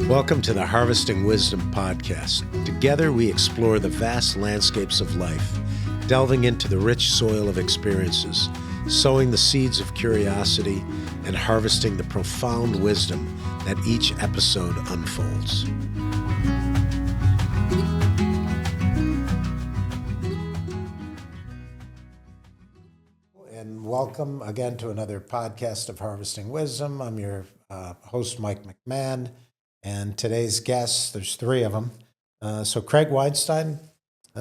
Welcome to the Harvesting Wisdom podcast. Together we explore the vast landscapes of life, delving into the rich soil of experiences, sowing the seeds of curiosity, and harvesting the profound wisdom that each episode unfolds. And welcome again to another podcast of Harvesting Wisdom. I'm your host, Mike McMahon. And today's guests, there's three of them. So Craig Weinstein,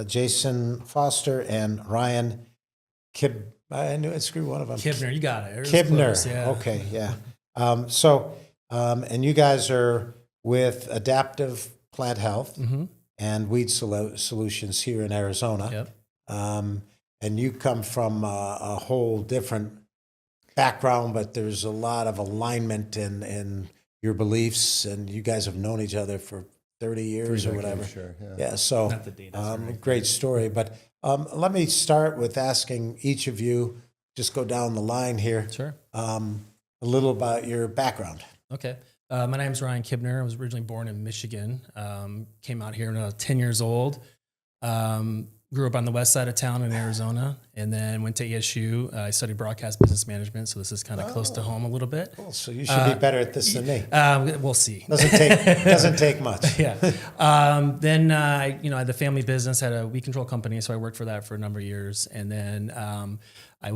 Jason Foster, and Ryan I knew I'd screw one of them. Kibner, you got it. Kibner, close, yeah. Okay, yeah. And you guys are with Adaptive Plant Health and Weed Solutions here in Arizona. Yep. And you come from a whole different background, but there's a lot of alignment in your beliefs, and you guys have known each other for 30 years or whatever. Sure, So great story. But let me start with asking each of you, just go down the line here, a little about your background. Okay. My name's Ryan Kibner. I was originally born in Michigan. Came out here when I was 10 years old. Grew up on the west side of town in Arizona, and then went to ASU. I studied broadcast business management, so this is kind of close to home a little bit. Cool. So you should be better at this than me. We'll see. Doesn't take much. Yeah. Then I had the family business, had a weed control company, so I worked for that for a number of years, and then I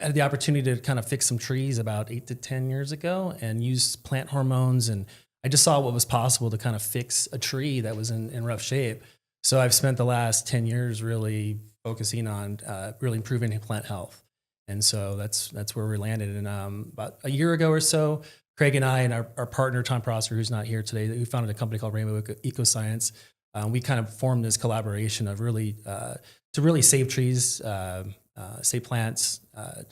had the opportunity to kind of fix some trees about 8 to 10 years ago, and use plant hormones, and I just saw what was possible to kind of fix a tree that was in rough shape. So I've spent the last 10 years really focusing on really improving plant health. And so that's where we landed. And about a year ago or so, Craig and I and our partner, Tom Prosser, who's not here today, we founded a company called Rainbow Ecoscience. We kind of formed this collaboration of really to really save trees, save plants,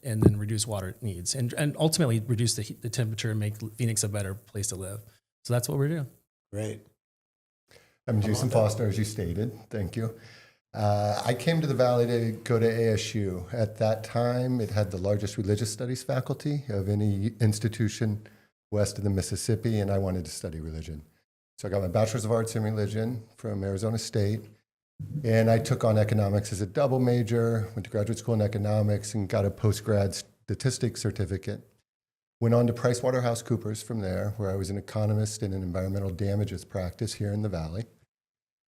and then reduce water needs, and ultimately reduce the temperature and make Phoenix a better place to live. So that's what we're doing. Great. I'm Jason Foster, as you stated. Thank you. I came to the Valley to go to ASU. At that time, it had the largest religious studies faculty of any institution west of the Mississippi, and I wanted to study religion. So I got my Bachelor's of Arts in Religion from Arizona State, and I took on economics as a double major, went to graduate school in economics, and got a post-grad statistics certificate. Went on to PricewaterhouseCoopers from there, where I was an economist in an environmental damages practice here in the Valley.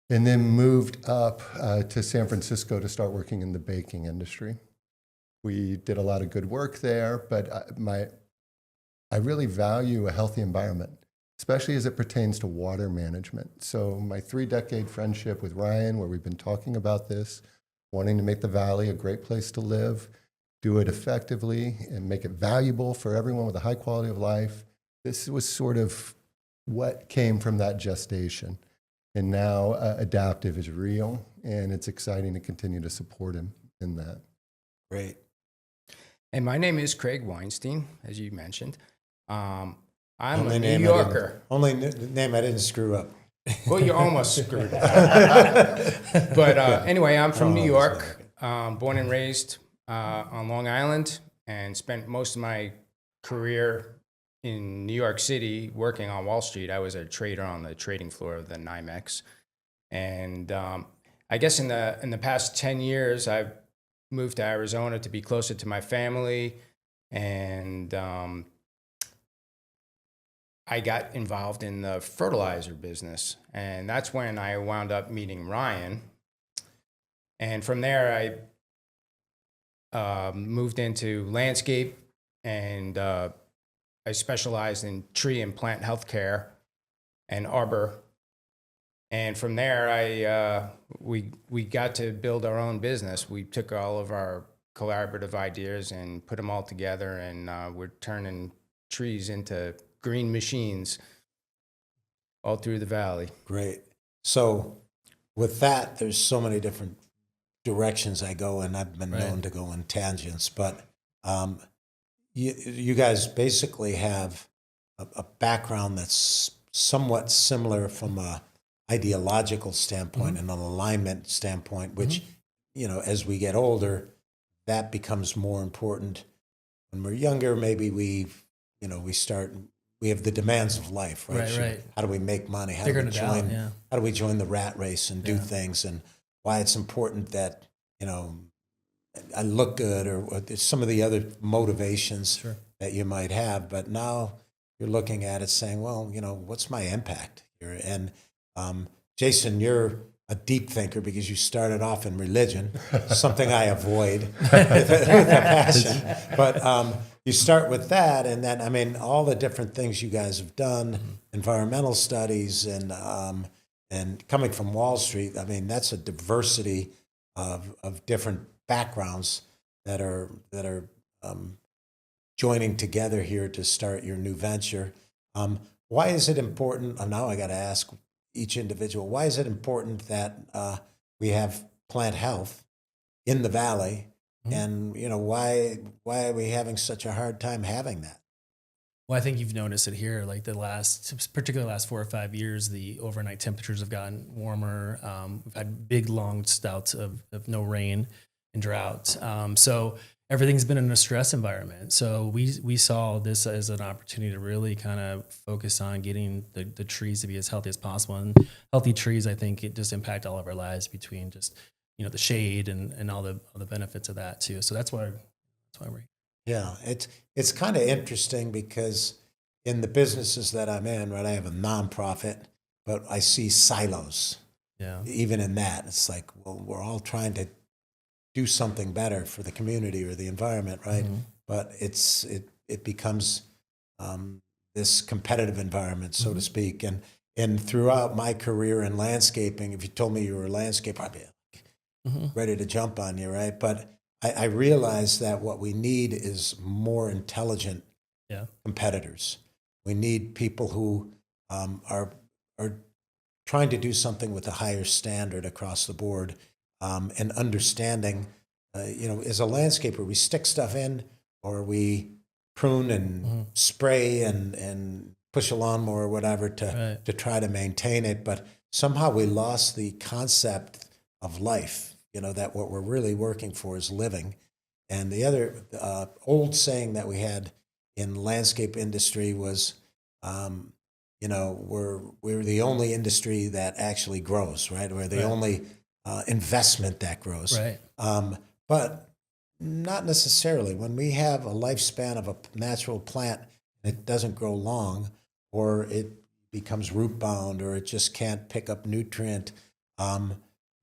And then moved up to San Francisco to start working in the baking industry. We did a lot of good work there, but I really value a healthy environment, especially as it pertains to water management. So my 3-decade friendship with Ryan, where we've been talking about this, wanting to make the Valley a great place to live, do it effectively, and make it valuable for everyone with a high quality of life. This was sort of what came from that gestation. And now Adaptive is real, and it's exciting to continue to support him in that. Great. And my name is Craig Weinstein, as you mentioned. I'm Only a name New Yorker. Only name I didn't screw up. Well, you almost screwed up. But anyway, I'm from New York, born and raised on Long Island, and spent most of my career in New York City working on Wall Street. I was a trader on the trading floor of the NYMEX. And I guess in the past 10 years, I've moved to Arizona to be closer to my family, and I got involved in the fertilizer business. And that's when I wound up meeting Ryan. And from there, I moved into landscape, and I specialized in tree and plant health care and arbor. And from there, we got to build our own business. We took all of our collaborative ideas and put them all together, and we're turning trees into green machines all through the valley. Great. So with that, there's so many different directions I go in. I've been known to go in tangents, but you guys basically have a background that's somewhat similar from a ideological standpoint and an alignment standpoint, which, as we get older, that becomes more important. When we're younger, maybe we start we have the demands of life, right? Right. How do we make money? How Figuring do it we out, join? yeah. How do we join the rat race and do Yeah. things? And why it's important that I look good, or there's some of the other motivations Sure. that you might have. But now you're looking at it saying, well, what's my impact here? And Jason, you're a deep thinker because you started off in religion, something I avoid with a passion. But you start with that, and then, I mean, all the different things you guys have done, environmental studies, and coming from Wall Street, I mean, that's a diversity of different backgrounds that are joining together here to start your new venture. Why is it important? Now I got to ask each individual, why is it important that we have plant health in the valley? And why are we having such a hard time having that? Well, I think you've noticed it here, like particularly the last 4 or 5 years, the overnight temperatures have gotten warmer. We've had big, long stouts of no rain and drought. So everything's been in a stress environment. So we saw this as an opportunity to really kind of focus on getting the trees to be as healthy as possible. And healthy trees, I think, it just impact all of our lives between just the shade and all the benefits of that too. So that's why we're. Yeah, it's kind of interesting because in the businesses that I'm in, right, I have a nonprofit, but I see silos. Yeah. Even in that, it's like, well, we're all trying to do something better for the community or the environment, right? Mm-hmm. But it becomes this competitive environment, so to speak. And throughout my career in landscaping, if you told me you were a landscaper, I'd be ready to jump on you, right? But I realize that what we need is more intelligent competitors. We need people who are trying to do something with a higher standard across the board, and understanding, as a landscaper, we stick stuff in, or we prune and spray and push a lawnmower or whatever to try to maintain it. But somehow we lost the concept of life, that what we're really working for is living. And the other old saying that we had in landscape industry was, we're the only industry that actually grows, right? We're the only investment that grows. Right. But not necessarily. When we have a lifespan of a natural plant, it doesn't grow long, or it becomes root bound, or it just can't pick up nutrient,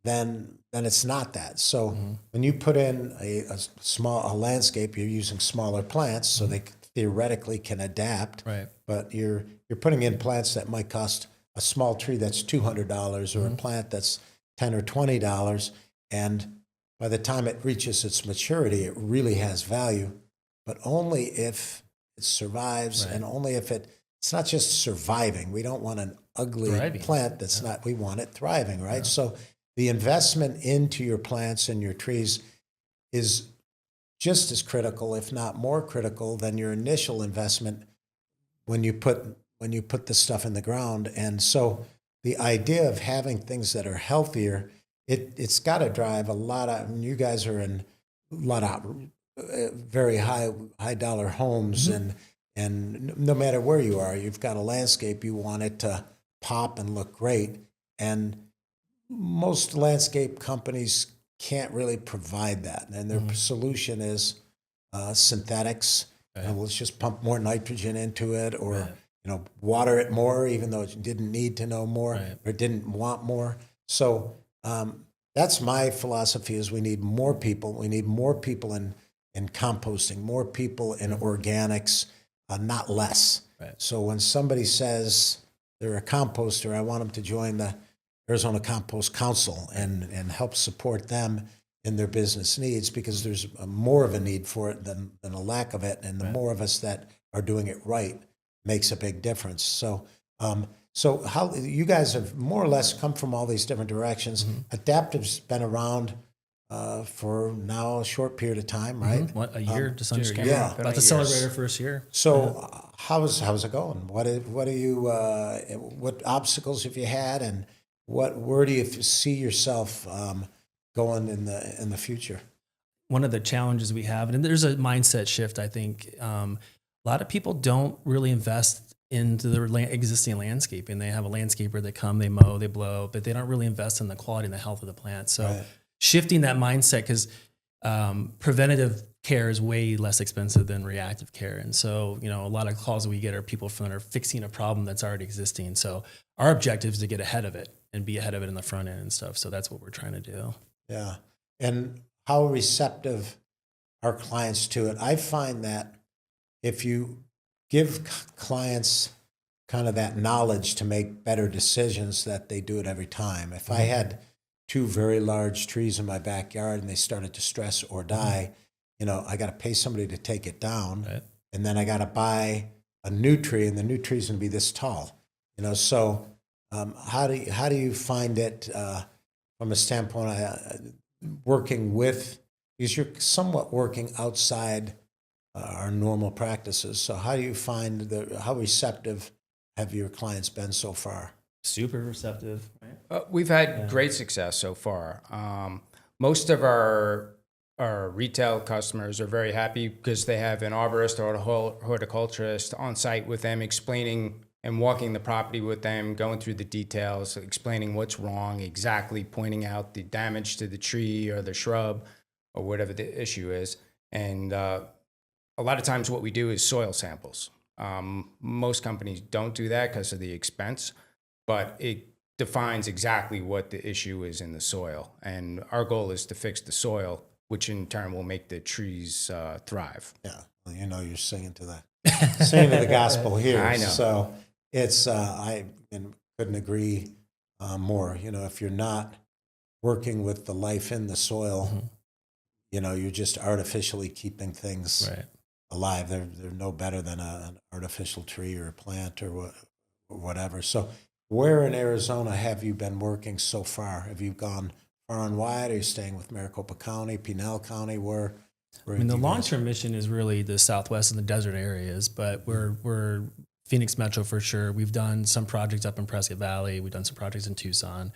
then it's not that. So when you put in a landscape, you're using smaller plants, so they theoretically can adapt. Right. But you're putting in plants that might cost a small tree that's $200, or a plant that's $10 or $20, and by the time it reaches its maturity, it really has value, but only if it survives, and only if it's not just surviving. We don't want an ugly Thriving. plant that's not. We want it thriving, right? Yeah. So the investment into your plants and your trees is just as critical, if not more critical, than your initial investment when you put the stuff in the ground. And so the idea of having things that are healthier, it's got to drive a lot of. I mean, you guys are in a lot of very high dollar homes, and no matter where you are, you've got a landscape. You want it to pop and look great, and most landscape companies can't really provide that, and their solution is synthetics. And let's just pump more nitrogen into it, or water it more, even though it didn't need to know more, or didn't want more. So that's my philosophy: is we need more people. We need more people in composting, more people in organics, not less. Right. So when somebody says they're a composter, I want them to join the Arizona Compost Council and help support them in their business needs, because there's more of a need for it than a lack of it. And the more of us that are doing it right makes a big difference. So how you guys have more or less come from all these different directions. Adaptive's been around for now a short period of time, right? What, a year, just under a year. Yeah. About to celebrate our first year. So how's it going? What are you? What obstacles have you had, and where do you see yourself going in the future? One of the challenges we have, and there's a mindset shift, I think. A lot of people don't really invest into the existing landscaping. They have a landscaper that come, they mow, they blow, but they don't really invest in the quality and the health of the plant. So Right. shifting that mindset, because preventative care is way less expensive than reactive care. And so, a lot of calls we get are people that are fixing a problem that's already existing. So our objective is to get ahead of it and be ahead of it in the front end and stuff. So that's what we're trying to do. Yeah. And how receptive are clients to it? I find that if you give clients kind of that knowledge to make better decisions, that they do it every time. If I had 2 very large trees in my backyard and they started to stress or die, I got to pay somebody to take it down. Right. And then I got to buy a new tree, and the new tree's going to be this tall. So how do you find it from a standpoint working with, because you're somewhat working outside our normal practices. So how do you find how receptive have your clients been so far? Super receptive. Right? We've had great success so far. Most of our retail customers are very happy because they have an arborist or a horticulturist on site with them, explaining and walking the property with them, going through the details, explaining what's wrong, exactly pointing out the damage to the tree or the shrub or whatever the issue is. And a lot of times what we do is soil samples. Most companies don't do that because of the expense, but it defines exactly what the issue is in the soil. And our goal is to fix the soil, which in turn will make the trees thrive. Yeah, well, you're singing to the gospel here. I know. So it's I couldn't agree more. If you're not working with the life in the soil, you're just artificially keeping things alive. They're no better than an artificial tree or a plant or whatever. So where in Arizona have you been working so far? Have you gone far and wide? Are you staying with Maricopa County, Pinal County? Where the long-term mission is really the Southwest and the desert areas, but we're Phoenix Metro for sure. We've done some projects up in Prescott Valley. We've done some projects in Tucson.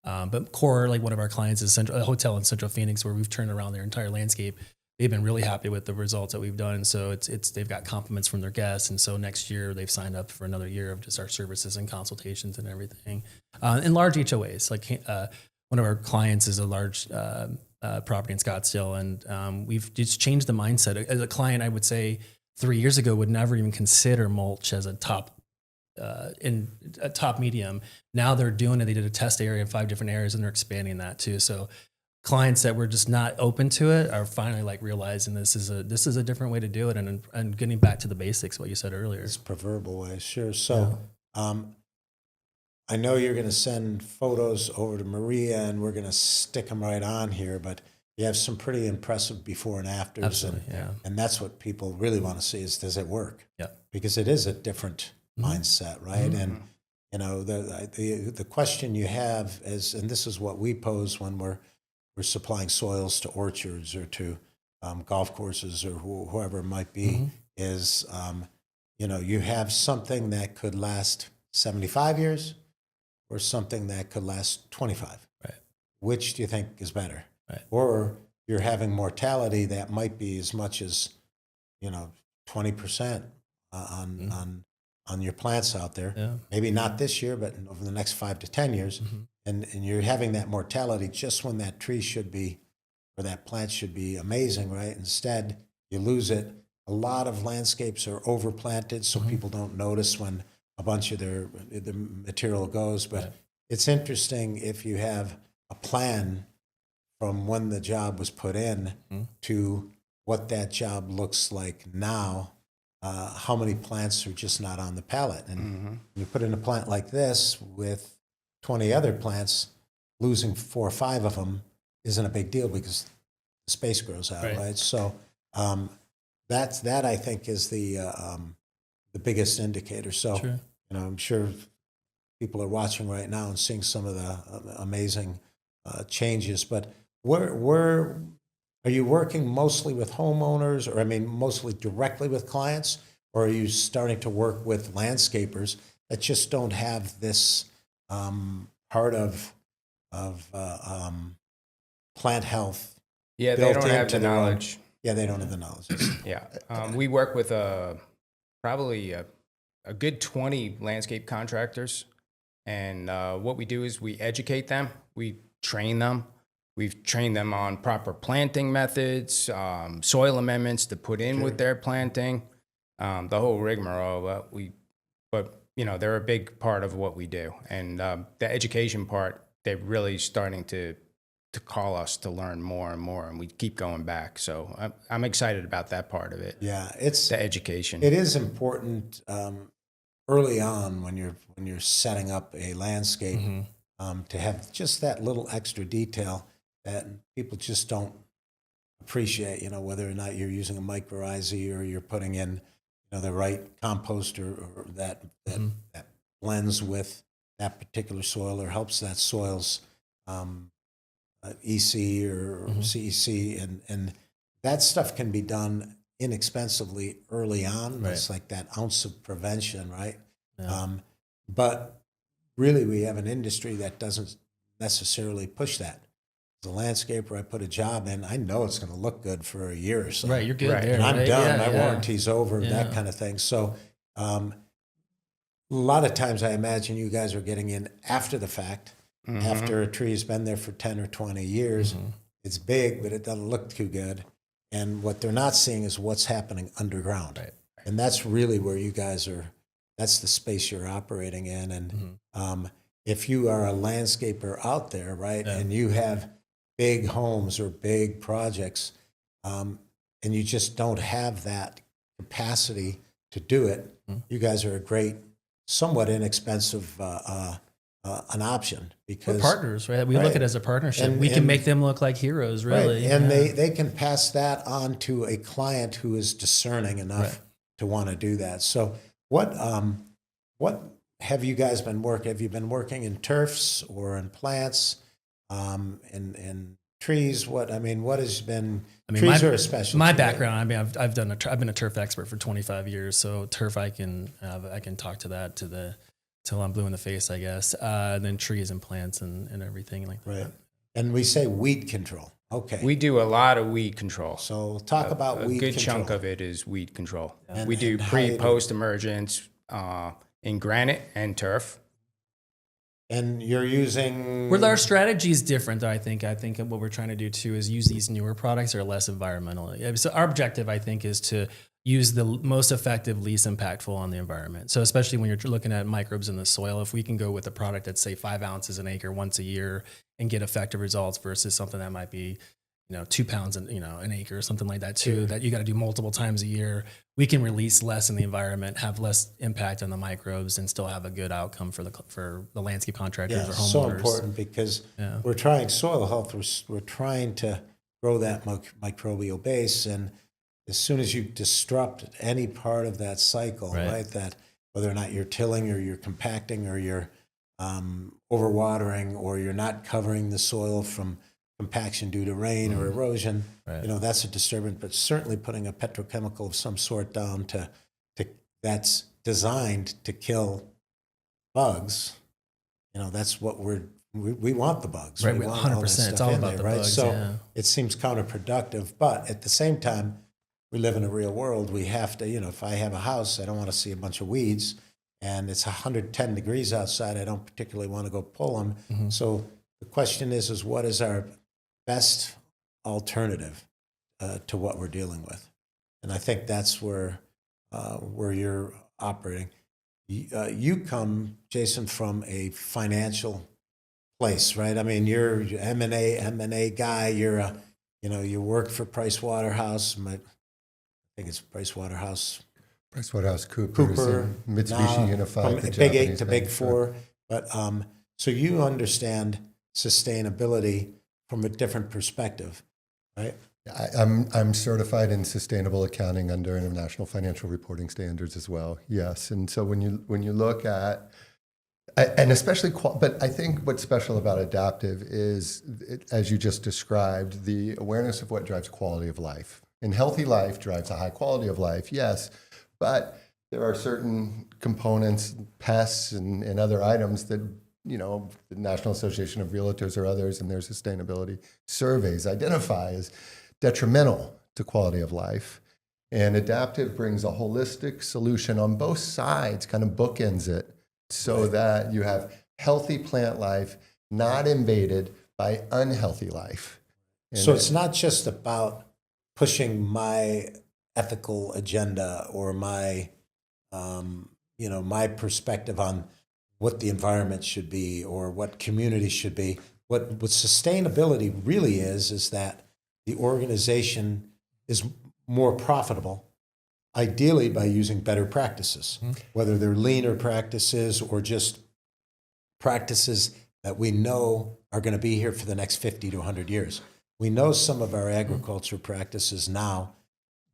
But core, like one of our clients is a hotel in Central Phoenix where we've turned around their entire landscape. They've been really happy with the results that we've done. So they've got compliments from their guests. And so next year they've signed up for another year of just our services and consultations and everything. And large HOAs, like one of our clients is a large property in Scottsdale. And we've just changed the mindset. As a client, I would say 3 years ago would never even consider mulch as a top medium. Now they're doing it. They did a test area in 5 different areas and they're expanding that too. So clients that were just not open to it are finally realizing this is a different way to do it and getting back to the basics, what you said earlier. It's proverbial way, sure. So I know you're going to send photos over to Maria and we're going to stick them right on here, but you have some pretty impressive before and afters. Absolutely, and that's what people really want to see is, does it work? Yeah. Because it is a different mindset, right? And the question you have is, and this is what we pose when we're supplying soils to orchards or to golf courses or whoever it might be, is you have something that could last 75 years or something that could last 25. Right. Which do you think is better? Right. Or you're having mortality that might be as much as 20% on your plants out there. Yeah. Maybe not this year, but over the next 5 to 10 years. And you're having that mortality just when that tree should be, or that plant should be amazing, right? Instead, you lose it. A lot of landscapes are overplanted, so people don't notice when a bunch of the material goes. But it's interesting if you have a plan from when the job was put in to what that job looks like now. How many plants are just not on the pallet? And when you put in a plant like this with 20 other plants, losing 4 or 5 of them isn't a big deal because the space grows out, right? So that I think is the biggest indicator. So Sure. I'm sure people are watching right now and seeing some of the amazing changes. But where are you working mostly with homeowners, or mostly directly with clients, or are you starting to work with landscapers that just don't have this part of plant health? Yeah, they built don't have into the their own- knowledge. Yeah, they don't have the knowledge. Yeah. We work with probably a good 20 landscape contractors. And what we do is we educate them, we train them. We've trained them on proper planting methods, soil amendments to put in with their planting, the whole rigmarole. But they're a big part of what we do. And the education part, they're really starting to call us to learn more and more, and we keep going back. So I'm excited about that part of it. Yeah, it's The education. It is important early on when you're setting up a landscape to have just that little extra detail that people just don't appreciate. Whether or not you're using a mycorrhizae or you're putting in the right compost or that blends with that particular soil or helps that soil's EC or CEC, and that stuff can be done inexpensively early on. Right. It's like that ounce of prevention, right? Yeah. But really, we have an industry that doesn't necessarily push that. As a landscaper, I put a job in, I know it's going to look good for a year or so. Right, you're good there. And I'm right? done. Yeah, My warranty's over, Yeah. that kind of thing. So a lot of times I imagine you guys are getting in after the fact, after a tree's been there for 10 or 20 years. It's big, but it doesn't look too good. And what they're not seeing is what's happening underground. Right. And that's really where you guys are, that's the space you're operating in. And if you are a landscaper out there, right, and you have big homes or big projects, and you just don't have that capacity to do it, you guys are a great, somewhat inexpensive an option, because We're partners, right? We look at it as a partnership. And- we can and- make them look like heroes, really. right, and Yeah. they can pass that on to a client who is discerning enough to want to do that. So what have you guys been working? Have you been working in turfs or in plants, in trees? What has been? Trees are a specialty. My right? background. I've been a turf expert for 25 years. So turf, I can talk to that till I'm blue in the face, I guess. Then trees and plants and everything like that. Right. And we say weed control. Okay. We do a lot of weed control. So we'll talk about a weed good control. chunk of it is weed control. And- We do and how you do pre-post emergence in granite and turf. And you're using. Well, our strategy is different, though, I think what we're trying to do too is use these newer products that are less environmental. So our objective, I think, is to use the most effective, least impactful on the environment. So especially when you're looking at microbes in the soil, if we can go with a product that's say 5 ounces an acre once a year and get effective results versus something that might be 2 pounds an acre or something like that too, that you got to do multiple times a year, we can release less in the environment, have less impact on the microbes, and still have a good outcome for the landscape contractors or homeowners. so important, because we're trying soil health. We're trying to grow that microbial base, and as soon as you disrupt any part of that cycle, right, that whether or not you're tilling or you're compacting or you're overwatering or you're not covering the soil from compaction due to rain or erosion, that's a disturbance. But certainly putting a petrochemical of some sort down to that's designed to kill bugs, that's what we want, the bugs. Right, We want all this 100%. stuff It's all in about there, the right? bugs, So yeah. it seems counterproductive, but at the same time, we live in a real world. We have to, if I have a house, I don't want to see a bunch of weeds, and it's 110 degrees outside. I don't particularly want to go pull them. So the question is what is our best alternative to what we're dealing with? And I think that's where you're operating. You come, Jason, from a financial place, right? I mean, you're M&A guy. You're you work for Price Waterhouse. I think it's PricewaterhouseCoopers, and Mitsubishi Unified, from the Big 8 Japanese to Big bank. 4. But so you understand sustainability from a different perspective, right? I'm certified in sustainable accounting under International Financial Reporting Standards as well. Yes, and so when you look at, and especially, but I think what's special about adaptive is, as you just described, the awareness of what drives quality of life. And healthy life drives a high quality of life, yes, but there are certain components, pests and other items that, the National Association of Realtors or others in their sustainability surveys identify as detrimental to quality of life. And adaptive brings a holistic solution on both sides, kind of bookends it, so that you have healthy plant life, not invaded by unhealthy life. And So it's not just about pushing my ethical agenda or my, my perspective on what the environment should be or what community should be. What sustainability really is that the organization is more profitable, ideally by using better practices, whether they're leaner practices or just practices that we know are going to be here for the next 50 to 100 years. We know some of our agriculture practices now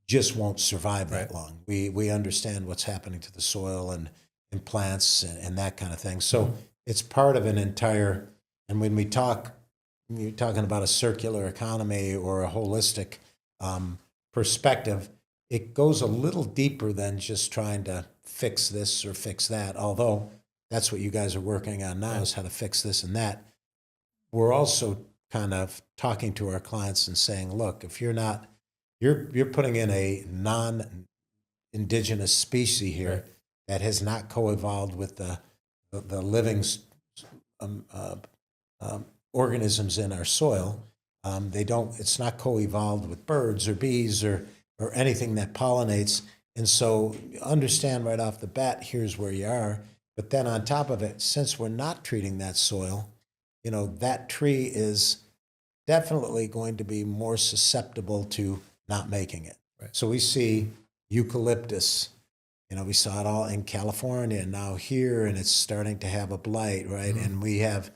just won't survive that long. We understand what's happening to the soil and plants and that kind of thing. So it's part of an entire, and when we talk, you're talking about a circular economy or a holistic perspective, it goes a little deeper than just trying to fix this or fix that, although that's what you guys are working on now is how to fix this and that. We're also kind of talking to our clients and saying, look, if you're not, you're putting in a non-indigenous species here that has not co-evolved with the living organisms in our soil. It's not co-evolved with birds or bees or anything that pollinates. And so understand right off the bat, here's where you are. But then on top of it, since we're not treating that soil, that tree is definitely going to be more susceptible to not making it. Right. So we see eucalyptus, we saw it all in California and now here, and it's starting to have a blight, right? Mm-hmm. And we have,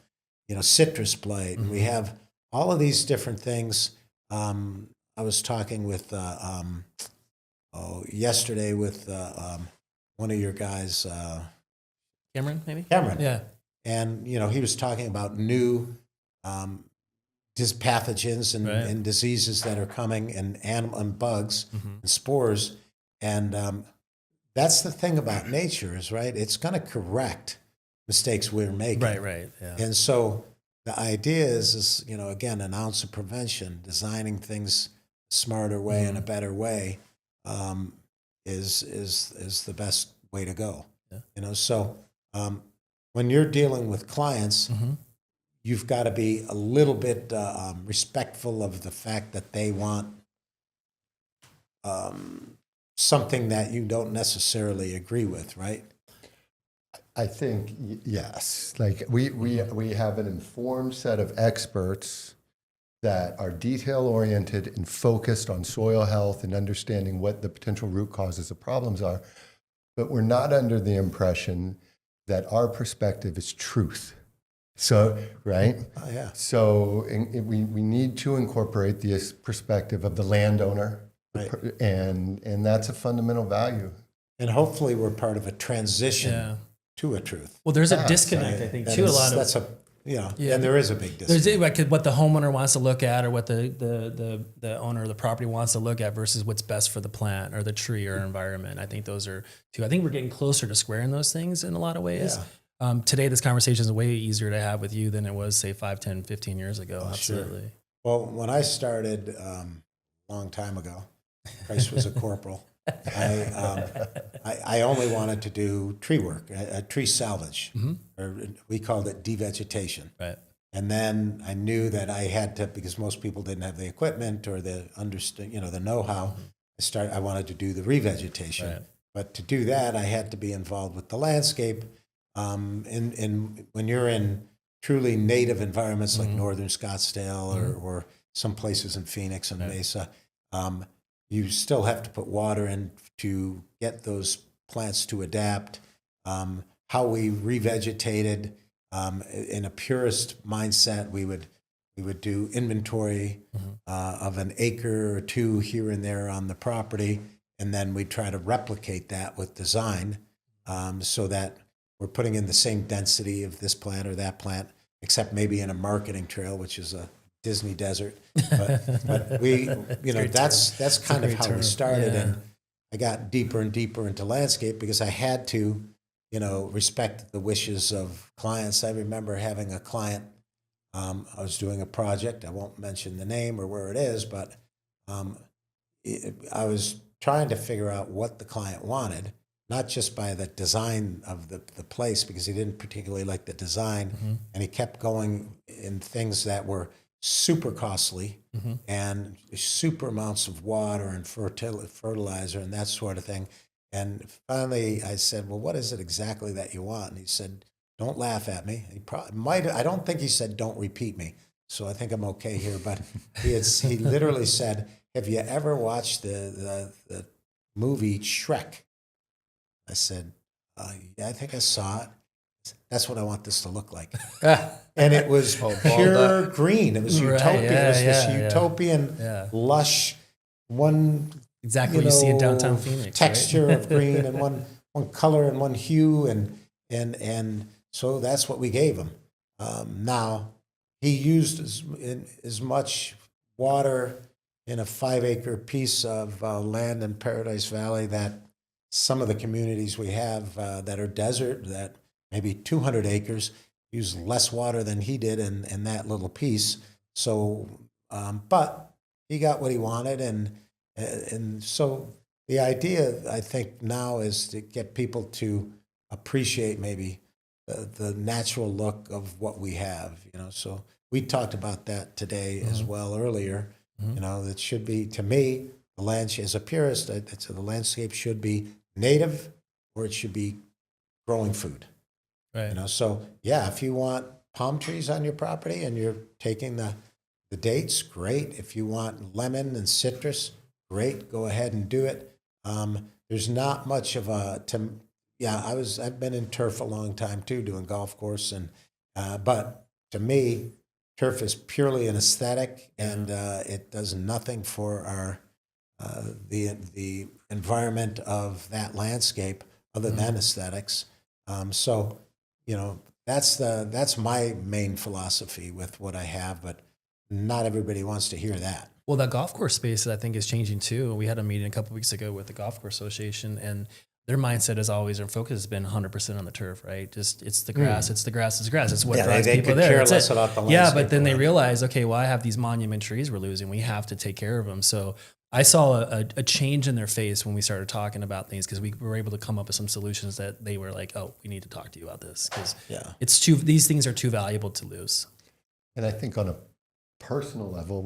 citrus blight, and we have all of these different things. I was talking with, yesterday with one of your guys, Cameron, maybe? Cameron. Yeah. And, he was talking about new pathogens and diseases that are coming and bugs and spores. And that's the thing about nature is, right, it's going to correct mistakes we're making. Right. Yeah. And so the idea is, again, an ounce of prevention, designing things a smarter way and a better way is the best way to go. Yeah. So when you're dealing with clients, you've got to be a little bit respectful of the fact that they want something that you don't necessarily agree with, right? I think yes. Like we have an informed set of experts that are detail-oriented and focused on soil health and understanding what the potential root causes of problems are. But we're not under the impression that our perspective is truth. So, right? Oh, yeah. So we need to incorporate this perspective of the landowner, right. and that's a fundamental value. And hopefully we're part of a transition to a truth. Well, there's a disconnect, I think, too. And there is a big disconnect. There's like what the homeowner wants to look at or what the owner of the property wants to look at versus what's best for the plant or the tree or environment. I think those are two. I think we're getting closer to squaring those things in a lot of ways. Yeah. Today, this conversation is way easier to have with you than it was, say, 5, 10, 15 years ago. Oh, absolutely. Sure. Well, when I started a long time ago, Price was a corporal. I only wanted to do tree work, tree salvage, or we called it devegetation. Right. And then I knew that I had to, because most people didn't have the equipment or the the know-how. I wanted to do the revegetation, right. But to do that, I had to be involved with the landscape. And when you're in truly native environments like northern Scottsdale or some places in Phoenix and Mesa. You still have to put water in to get those plants to adapt. How we revegetated in a purist mindset, we would do inventory of an acre or two here and there on the property, and then we try to replicate that with design so that we're putting in the same density of this plant or that plant, except maybe in a marketing trail, which is a Disney desert, but we, that's kind of how we started, and I got deeper and deeper into landscape because I had to, respect the wishes of clients. I remember having a client, I was doing a project. I won't mention the name or where it is, but I was trying to figure out what the client wanted, not just by the design of the place, because he didn't particularly like the design, and he kept going in things that were super costly and super amounts of water and fertilizer and that sort of thing. And finally I said, well, what is it exactly that you want? And he said, don't laugh at me. He probably might, I don't think he said, don't repeat me. So I think I'm okay here. But he literally said, have you ever watched the movie Shrek? I said, yeah, I think I saw it. That's what I want this to look like. And it was pure green. It was utopian. It was this utopian, lush, one Exactly what you see in downtown Phoenix. texture of green and one color and one hue. And so that's what we gave him. Now, he used as much water in a 5-acre piece of land in Paradise Valley that some of the communities we have that are desert, that maybe 200 acres, use less water than he did in that little piece. So, but he got what he wanted, and so the idea, I think, now is to get people to appreciate maybe the natural look of what we have. So we talked about that today as well earlier. That should be, to me, the landscape, as a purist, the landscape should be native, or it should be growing food. Right. So yeah, if you want palm trees on your property and you're taking the dates, great. If you want lemon and citrus, great. Go ahead and do it. There's not much of I've been in turf a long time too, doing golf course, and but to me, turf is purely an aesthetic, and it does nothing for our the environment of that landscape other than aesthetics. So that's my main philosophy with what I have, but not everybody wants to hear that. Well, that golf course space, I think, is changing too. We had a meeting a couple of weeks ago with the Golf Course Association, and their mindset is always, their focus has been 100% on the turf, right? Just it's the grass, it's the grass, it's grass. It's what drives they people could there. care That's less it. about the Yeah, landscape but then they around. realize, okay, well, I have these monument trees we're losing. We have to take care of them. So I saw a change in their face when we started talking about things, because we were able to come up with some solutions that they were like, oh, we need to talk to you about this, because these things are too valuable to lose. And I think on a personal level,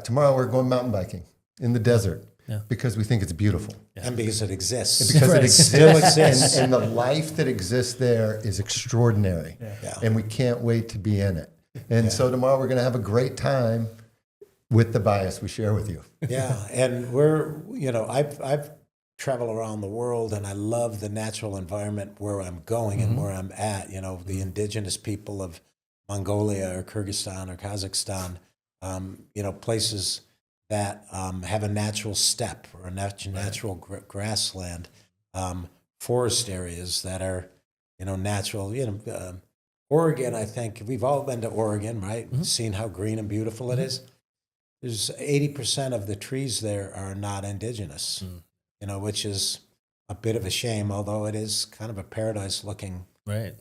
tomorrow we're going mountain biking in the desert because we think it's beautiful. And because it exists. Because Right. it Still exists, exists. and the life that exists there is extraordinary, and we can't wait to be in it. And so tomorrow we're going to have a great time with the bias we share with you. Yeah, and I've traveled around the world, and I love the natural environment where I'm going and where I'm at. The indigenous people of Mongolia or Kyrgyzstan or Kazakhstan, places that have a natural steppe or a natural grassland, forest areas that are, natural. Oregon, I think we've all been to Oregon, right? Seen how green and beautiful it is. There's 80% of the trees there are not indigenous, which is a bit of a shame, although it is kind of a paradise-looking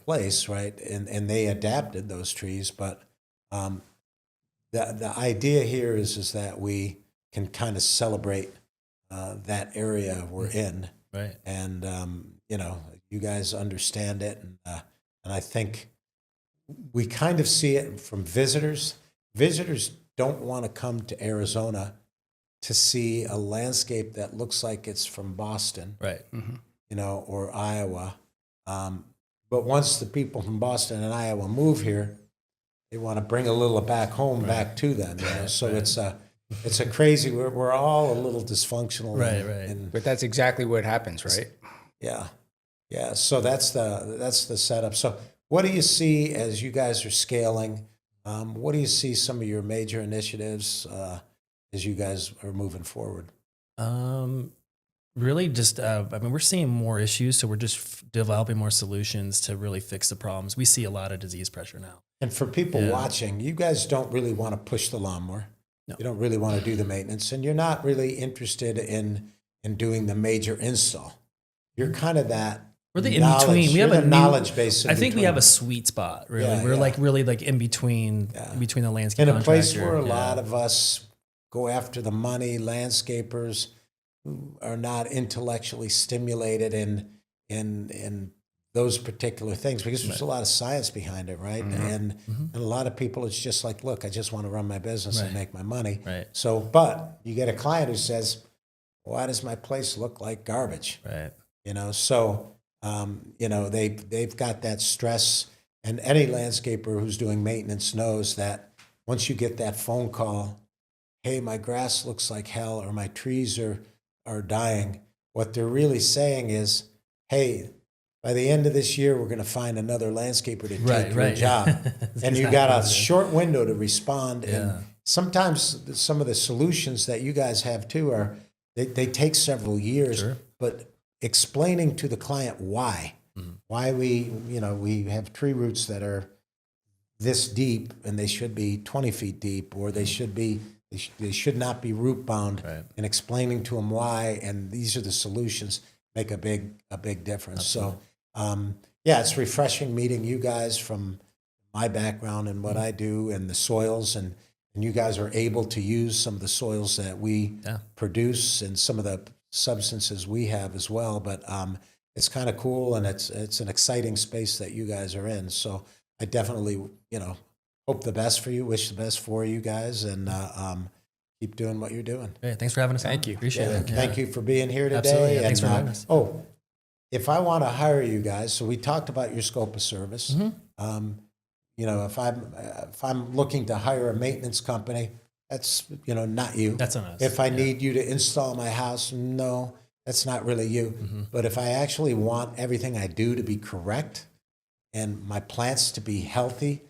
place, right? And they adapted those trees, but the idea here is that we can kind of celebrate that area we're in, Right. and you guys understand it, and I think we kind of see it from visitors. Visitors don't want to come to Arizona to see a landscape that looks like it's from Boston, Right. or Iowa. But once the people from Boston and Iowa move here, they want to bring a little back home, back to them. So it's a crazy. We're all a little dysfunctional, Right. But that's exactly what happens, right? Yeah. So that's the setup. So what do you see as you guys are scaling? What do you see some of your major initiatives as you guys are moving forward? Really just, we're seeing more issues, so we're just developing more solutions to really fix the problems. We see a lot of disease pressure now. And for people watching, you guys don't really want to push the lawnmower. No. You don't really want to do the maintenance, and you're not really interested in doing the major install. You're kind of that. We're the in between. We have a knowledge base. I think we have a sweet spot. Really, we're really like in between the landscape in a place contractor. where a lot of us go after the money, landscapers. are not intellectually stimulated in those particular things, because there's a lot of science behind it, right? And a lot of people, it's just like, look, I just want to run my business and make my money. Right. So, but you get a client who says, why does my place look like garbage? Right. So they've got that stress, and any landscaper who's doing maintenance knows that once you get that phone call, hey, my grass looks like hell, or my trees are dying, what they're really saying is, hey, by the end of this year, we're going to find another landscaper to take your job. And you got a short window to respond. Yeah. And sometimes some of the solutions that you guys have too are, they take several years, but explaining to the client why we have tree roots that are this deep and they should be 20 feet deep, or they should not be root bound, and explaining to them why, and these are the solutions, make a big difference. Absolutely. So it's refreshing meeting you guys from my background and what I do, and the soils, and you guys are able to use some of the soils that we produce and some of the substances we have as well. But it's kind of cool, and it's an exciting space that you guys are in. So I definitely, hope the best for you, wish the best for you guys, and keep doing what you're doing. Hey, thanks for having us. Thank you. Appreciate it. Thank you for being here today. Absolutely. And, Thanks for having us. If I want to hire you guys, so we talked about your scope of service. If I'm looking to hire a maintenance company, that's not you. That's on us. If I need you to install my house, no, that's not really you. But if I actually want everything I do to be correct and my plants to be healthy,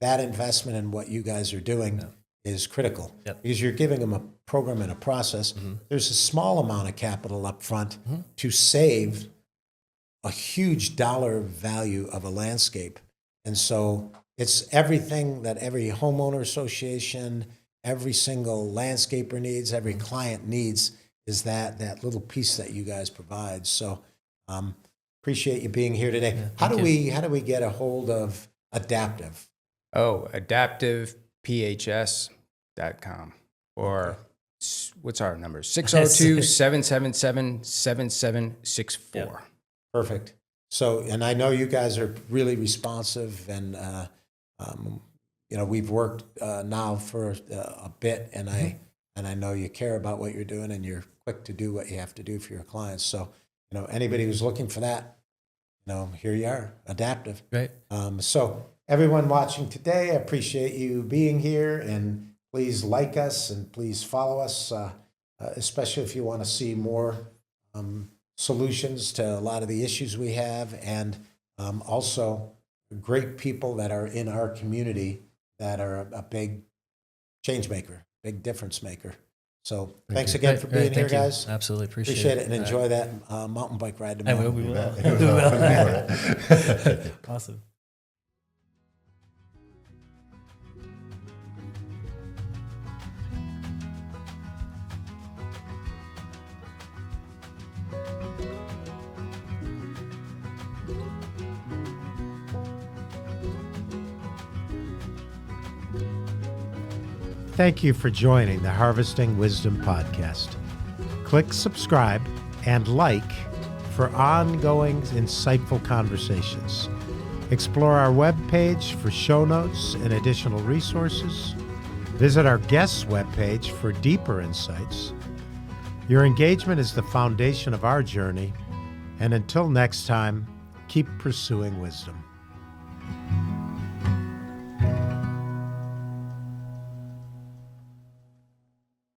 that investment in what you guys are doing is critical, because you're giving them a program and a process. There's a small amount of capital up front to save a huge dollar value of a landscape. And so it's everything that every homeowner association, every single landscaper needs, every client needs, is that little piece that you guys provide. So appreciate you being here today. How do we get a hold of Adaptive? AdaptivePHS.com, or what's our number? 602-777-7764. Perfect. So, and I know you guys are really responsive, and we've worked now for a bit, and I know you care about what you're doing, and you're quick to do what you have to do for your clients. So, anybody who's looking for that, here you are, Adaptive. Right. So everyone watching today, I appreciate you being here, and please like us and please follow us, especially if you want to see more solutions to a lot of the issues we have, and also great people that are in our community that are a big change maker, big difference maker. So thanks again for being here, guys. Absolutely appreciate it, and enjoy that mountain bike ride I tomorrow. will. We will. We will. Awesome. Thank you for joining the Harvesting Wisdom podcast. Click subscribe and like for ongoing insightful conversations. Explore our webpage for show notes and additional resources. Visit our guests' webpage for deeper insights. Your engagement is the foundation of our journey, and until next time, keep pursuing wisdom.